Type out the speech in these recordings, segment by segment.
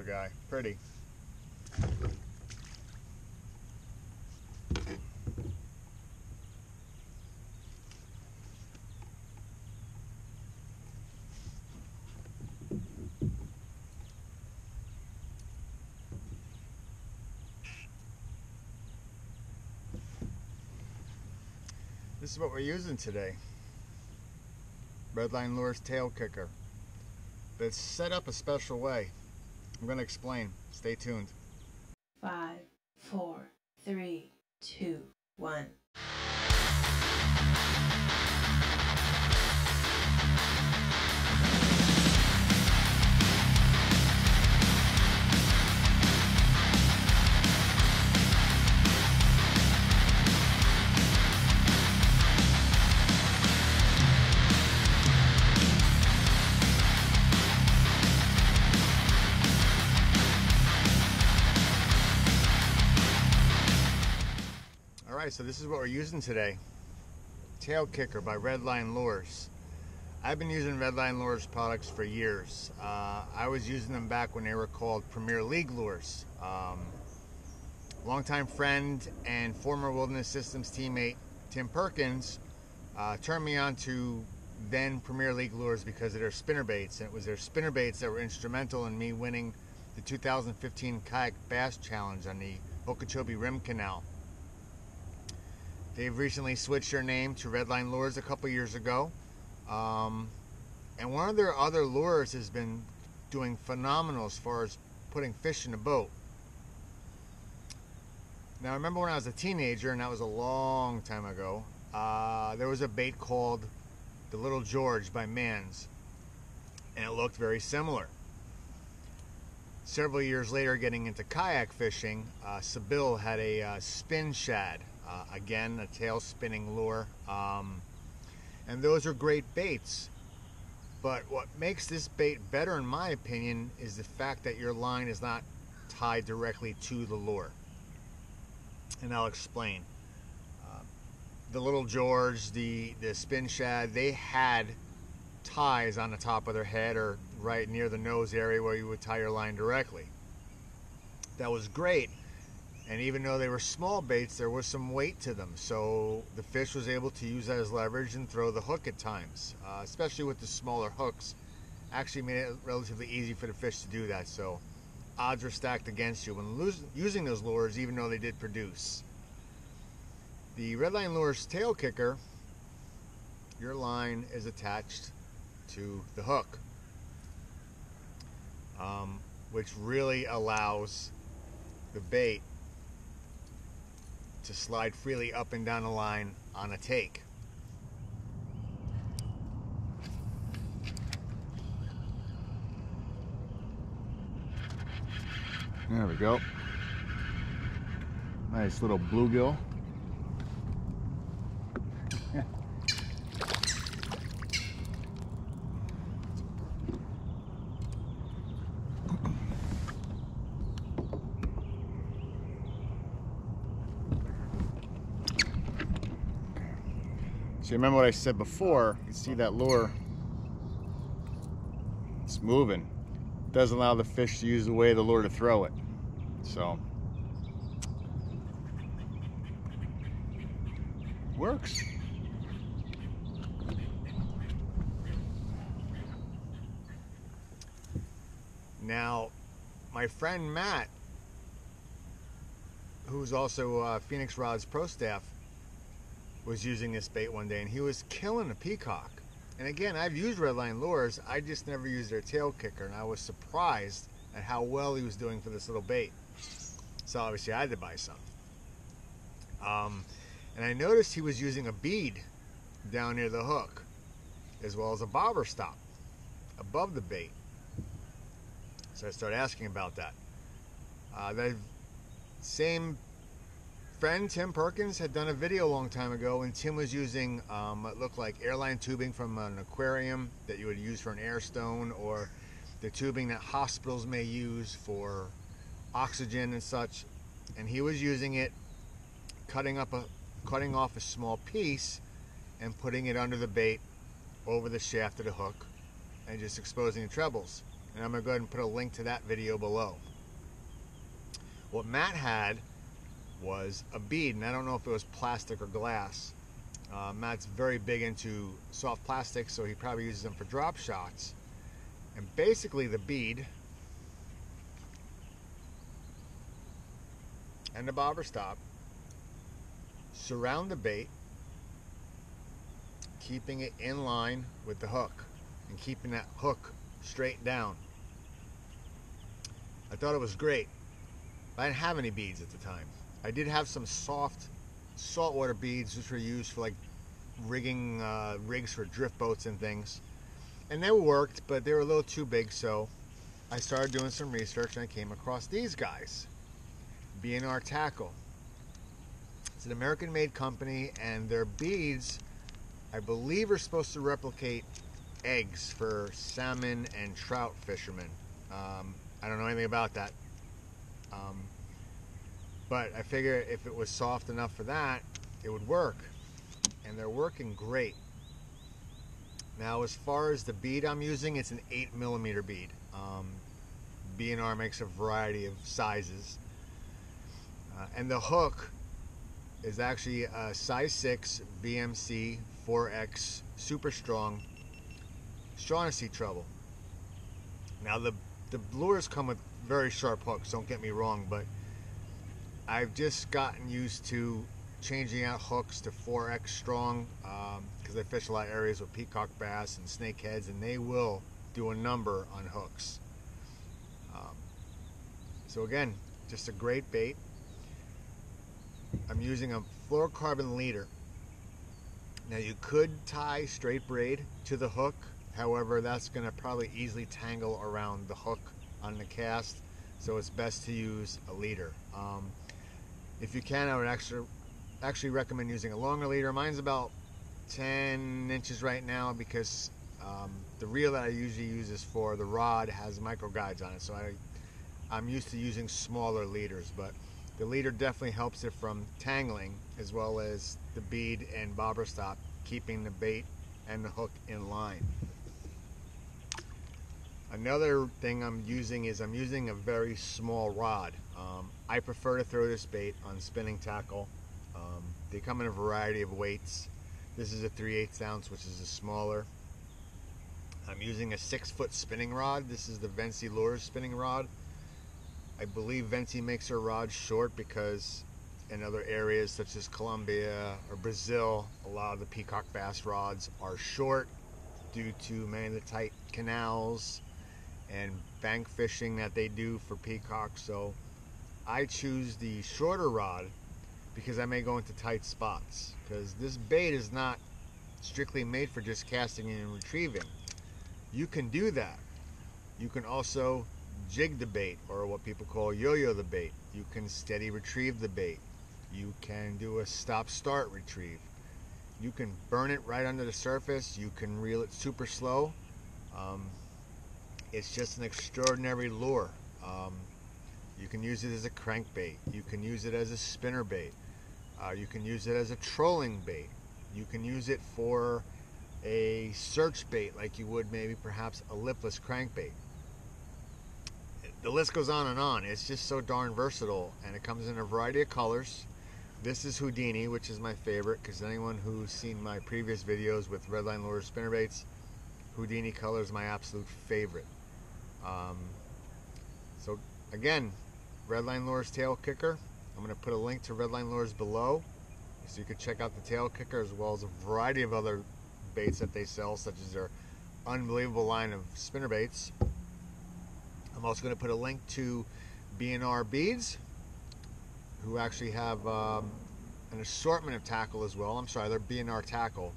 guy. Pretty. This is what we're using today. Redline Lures Tailkicker. But it's set up a special way. I'm going to explain. Stay tuned. 5, 4, 3, 2, 1. Alright, so this is what we're using today. Tailkicker by Redline Lures. I've been using Redline Lures products for years. I was using them back when they were called Premier League Lures. Longtime friend and former Wilderness Systems teammate Tim Perkins turned me on to then Premier League Lures because of their spinnerbaits. And it was their spinnerbaits that were instrumental in me winning the 2015 Kayak Bass Challenge on the Okeechobee Rim Canal. They've recently switched their name to Redline Lures a couple years ago. And one of their other lures has been doing phenomenal as far as putting fish in the boat. Now I remember when I was a teenager, and that was a long time ago, there was a bait called the Little George by Mans, and it looked very similar. Several years later, getting into kayak fishing, Seville had a spin shad. Again, a tail spinning lure, and those are great baits, but what makes this bait better in my opinion is the fact that your line is not tied directly to the lure, and I'll explain. The Little George, the spin shad, they had ties on the top of their head or right near the nose area where you would tie your line directly. That was great. And even though they were small baits, there was some weight to them. So the fish was able to use that as leverage and throw the hook at times. Especially with the smaller hooks. Actually made it relatively easy for the fish to do that. So odds were stacked against you when using those lures, even though they did produce. The Redline Lures Tailkicker, your line is attached to the hook. Which really allows the bait to slide freely up and down the line on a take. There we go. Nice little bluegill. So remember what I said before, you see that lure, it's moving. It doesn't allow the fish to use the weight of the lure to throw it. So, works. Now, my friend Matt, who's also Phoenix Rod's pro staff, was using this bait one day, and he was killing a peacock. And again, I've used Redline Lures, I just never used their Tailkicker, and I was surprised at how well he was doing for this little bait. So obviously I had to buy some. And I noticed he was using a bead down near the hook, as well as a bobber stop above the bait. So I started asking about that. The same friend, Tim Perkins, had done a video a long time ago, and Tim was using what looked like airline tubing from an aquarium that you would use for an air stone, or the tubing that hospitals may use for oxygen and such. And he was using it, cutting off a small piece and putting it under the bait over the shaft of the hook and just exposing the trebles. and I'm going to go ahead and put a link to that video below. What Matt had was a bead, and I don't know if it was plastic or glass. Matt's very big into soft plastic, so he probably uses them for drop shots. And basically the bead and the bobber stop surround the bait, keeping it in line with the hook and keeping that hook straight down. I thought it was great. I didn't have any beads at the time. I did have some soft saltwater beads which were used for like rigging rigs for drift boats and things, and they worked, but they were a little too big. So I started doing some research and I came across these guys, B&R Tackle. It's an American made company, and their beads I believe are supposed to replicate eggs for salmon and trout fishermen. I don't know anything about that. But I figure if it was soft enough for that, it would work. And they're working great. Now, as far as the bead I'm using, it's an 8mm bead. B&R makes a variety of sizes. And the hook is actually a size 6 BMC 4X super strong to see trouble. Now, the lures come with very sharp hooks, don't get me wrong, but I've just gotten used to changing out hooks to 4X strong because I fish a lot of areas with peacock bass and snakeheads, and they will do a number on hooks. So again, just a great bait. I'm using a fluorocarbon leader. Now, you could tie straight braid to the hook, however that's going to probably easily tangle around the hook on the cast, so it's best to use a leader. If you can, I would actually recommend using a longer leader. Mine's about 10 inches right now because the reel that I usually use is for the rod has micro guides on it, so I'm used to using smaller leaders, but the leader definitely helps it from tangling, as well as the bead and bobber stop keeping the bait and the hook in line. Another thing I'm using a very small rod. I prefer to throw this bait on spinning tackle. They come in a variety of weights. This is a 3/8 ounce, which is a smaller. I'm using a 6-foot spinning rod. This is the Untitled Lures spinning rod. I believe Venti makes their rods short because in other areas such as Colombia or Brazil, a lot of the peacock bass rods are short due to many of the tight canals and bank fishing that they do for peacock. So I choose the shorter rod because I may go into tight spots, because this bait is not strictly made for just casting and retrieving. You can do that. You can also jig the bait, or what people call yo-yo the bait. You can steady retrieve the bait. You can do a stop-start retrieve. You can burn it right under the surface. You can reel it super slow. It's just an extraordinary lure. You can use it as a crankbait. You can use it as a spinner bait. You can use it as a trolling bait. You can use it for a search bait like you would maybe perhaps a lipless crankbait. The list goes on and on. It's just so darn versatile, and it comes in a variety of colors. This is Houdini, which is my favorite, because anyone who's seen my previous videos with Redline Lures spinnerbaits, Houdini color is my absolute favorite. So again, Redline Lures Tailkicker. I'm going to put a link to Redline Lures below, so you can check out the Tailkicker as well as a variety of other baits that they sell, such as their unbelievable line of spinnerbaits. I'm also going to put a link to B&R Beads, who actually have an assortment of tackle as well. I'm sorry, they're B&R Tackle.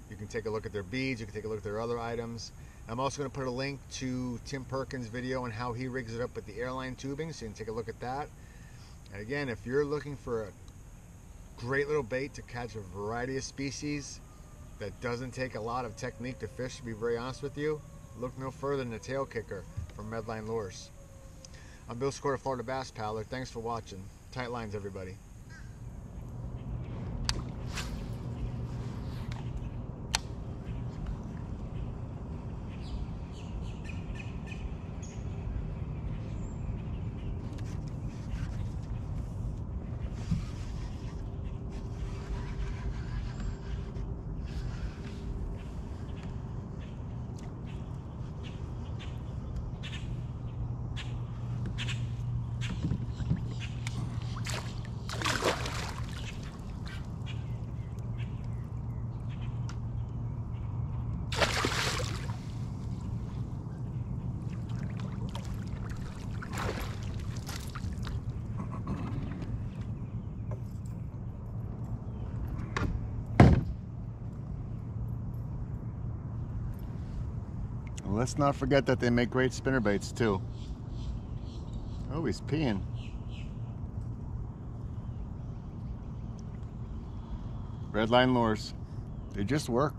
You can take a look at their beads. You can take a look at their other items. I'm also going to put a link to Tim Perkins' video on how he rigs it up with the airline tubing, so you can take a look at that. And again, if you're looking for a great little bait to catch a variety of species that doesn't take a lot of technique to fish, to be very honest with you, look no further than the Tailkicker from Redline Lures. I'm Bill SIKORA, Florida Bass Paddler. Thanks for watching. Tight lines, everybody. Let's not forget that they make great spinnerbaits too. Oh, he's peeing. Redline Lures. They just work.